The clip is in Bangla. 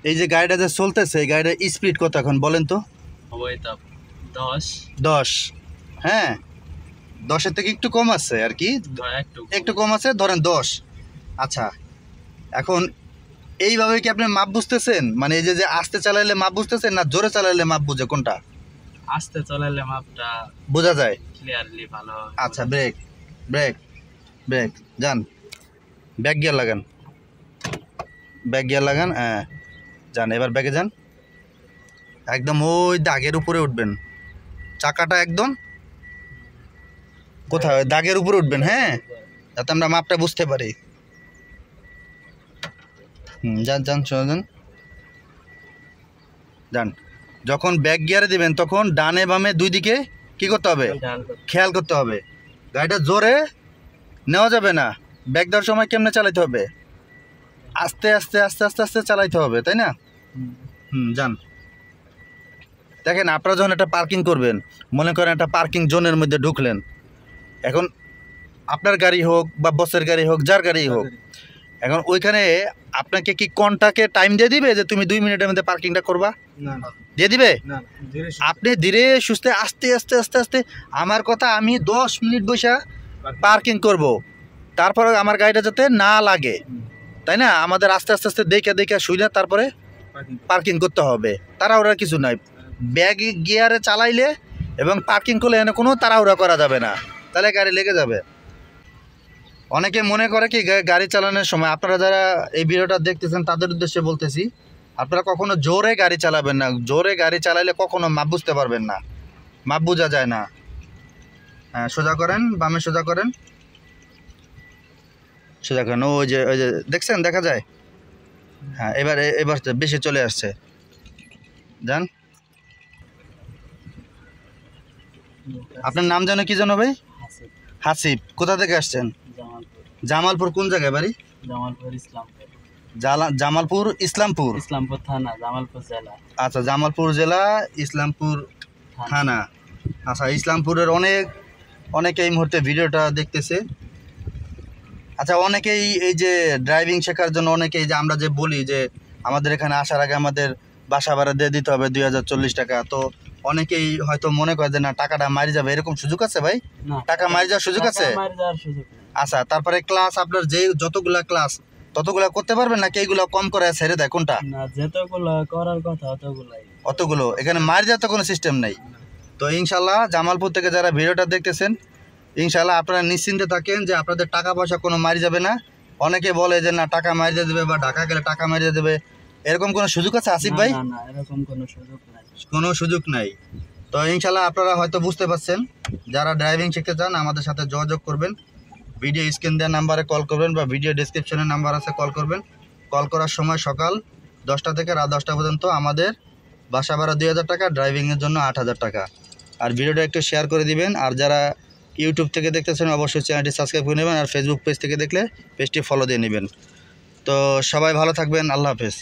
এই যে গাড়িটা যে চলতেছে এই গাড়িটার স্পিড কত এখন বলেন তো? 10। হ্যাঁ, 10-এর থেকে একটু কম আছে আর কি, একটু কম আছে, ধরেন 10। আচ্ছা, এখন এইভাবে কি আপনি মাপ বুঝতেছেন? মানে এই যে আস্তে চালাইলে মাপ বুঝতেছেন না জোরে চালাইলে মাপ বুঝে, কোনটা? আস্তে চালালে মাপটা বোঝা যায় ক্লিয়ারলি ভালো। আচ্ছা, ব্রেক ব্রেক ব্রেক যান, ব্যাক গিয়ার লাগান, ব্যাক গিয়ার লাগান, হ্যাঁ যান, এবার ব্যাকে যান, একদম ওই দাগের উপরে উঠবেন, চাকাটা একদম কোথায় দাগের উপরে উঠবেন, হ্যাঁ, যাতে আমরা মাপটা বুঝতে পারি। যান যান যান যান। যখন ব্যাক গিয়ারে দিবেন তখন ডানে বামে দুই দিকে কি করতে হবে, খেয়াল করতে হবে। গাড়িটা জোরে নেওয়া যাবে না, ব্যাক দেওয়ার সময় কেমনে চালাইতে হবে, আস্তে আস্তে আস্তে আস্তে আস্তে চালাইতে হবে, তাই না? যান। দেখেন, আপনারা যখন একটা পার্কিং করবেন, মনে করেন একটা পার্কিং জোনের মধ্যে ঢুকলেন, এখন আপনার গাড়ি হোক বা বসের গাড়ি হোক, যার গাড়ি হোক, এখন ওইখানে আপনাকে কি কোনটাকে টাইম দিয়ে দিবে যে তুমি 2 মিনিটের মধ্যে পার্কিংটা করবা? দিয়ে দিবে? আপনি ধীরে সুস্থে আস্তে আস্তে আস্তে আস্তে, আমার কথা আমি 10 মিনিট বসে পার্কিং করব, তারপরে আমার গাড়িটা যাতে না লাগে, তাই না? আমাদের আস্তে আস্তে আস্তে দেখে দেখে শুইলে তারপরে পার্কিং করতে হবে। তাড়াহুড়া কিছু নাই, ব্যাক গিয়ারে চালাইলে এবং পার্কিং করলে এখানে কোনো তাড়াহুড়া করা যাবে না, তাহলে গাড়ি লেগে যাবে। অনেকে মনে করে কি গাড়ি চালানোর সময়, আপনারা যারা এই ভিডিওটা দেখতেছেন তাদের উদ্দেশ্যে বলতেছি, আপনারা কখনো জোরে গাড়ি চালাবেন না। জোরে গাড়ি চালাইলে কখনো মাপ বুঝতে পারবেন না, মাপ বোঝা যায় না। হ্যাঁ, সোজা করেন, বামে সোজা করেন, সোজা করেন, ওই যে দেখছেন, দেখা যায়। হ্যাঁ, এবার বেশি চলে আসছে, যান। আপনার নাম জানো কি জানো ভাই? হাসিব। কোথা থেকে আসছেন? জামালপুর। কোন জায়গায় বাড়ি? জামালপুর ইসলামপুর থানা, জামালপুর জেলা। আচ্ছা, জামালপুর জেলা, ইসলামপুর থানা। আচ্ছা, ইসলামপুরের অনেকে এই মুহূর্তে ভিডিওটা দেখতেছে। আচ্ছা, অনেকেই এই যে ড্রাইভিং শেখার জন্য অনেকেই যে আমরা যে বলি যে আমাদের এখানে আসার আগে আমাদের বাসা ভাড়া দিয়ে দিতে হবে 2040 টাকা, তো অনেকেই হয়তো মনে করে যে না টাকাটা মারি যাবে, এরকম সুযোগ আছে ভাই? টাকা মারি যাওয়ার সুযোগ আছে? আচ্ছা, তারপরে ক্লাস আপনার যে যতগুলা ক্লাস ততগুলা করতে পারবেন নাকি এইগুলো কম করে ছেড়ে দেয়, কোনটা? না, যতগুলো করার কথা অতগুলো, এখানে মারি যাওয়ার তো কোনো সিস্টেম নেই। তো ইনশাল্লাহ জামালপুর থেকে যারা ভিডিওটা দেখতেছেন, ইনশাল্লাহ আপনারা নিশ্চিন্তে থাকেন যে আপনাদের টাকা পয়সা কোনো মারি যাবে না। অনেকে বলে যে না টাকা মারিয়ে দেবে বা ঢাকা গেলে টাকা মারিয়ে দেবে, এরকম কোনো সুযোগ আছে আসিফ ভাই? না, এরকম কোনো সুযোগ নাই, কোনো সুযোগ নাই। তো ইনশাল্লাহ আপনারা হয়তো বুঝতে পারছেন, যারা ড্রাইভিং শিখতে চান আমাদের সাথে যোগাযোগ করবেন, ভিডিও স্ক্রিন দেওয়ার নাম্বারে কল করবেন বা ভিডিও ডিসক্রিপশনে নাম্বার আছে, কল করবেন। কল করার সময় সকাল 10টা থেকে রাত 10টা পর্যন্ত। আমাদের বাসা ভাড়া 2000 টাকা, ড্রাইভিংয়ের জন্য 8000 টাকা। আর ভিডিওটা একটু শেয়ার করে দিবেন। আর যারা ইউটিউব থেকে দেখতেছেন অবশ্যই চ্যানেলটি সাবস্ক্রাইব করে নেবেন, আর ফেসবুক পেজ থেকে দেখলে পেজটি ফলো দিয়ে নেবেন। তো সবাই ভালো থাকবেন, আল্লাহ হাফেজ।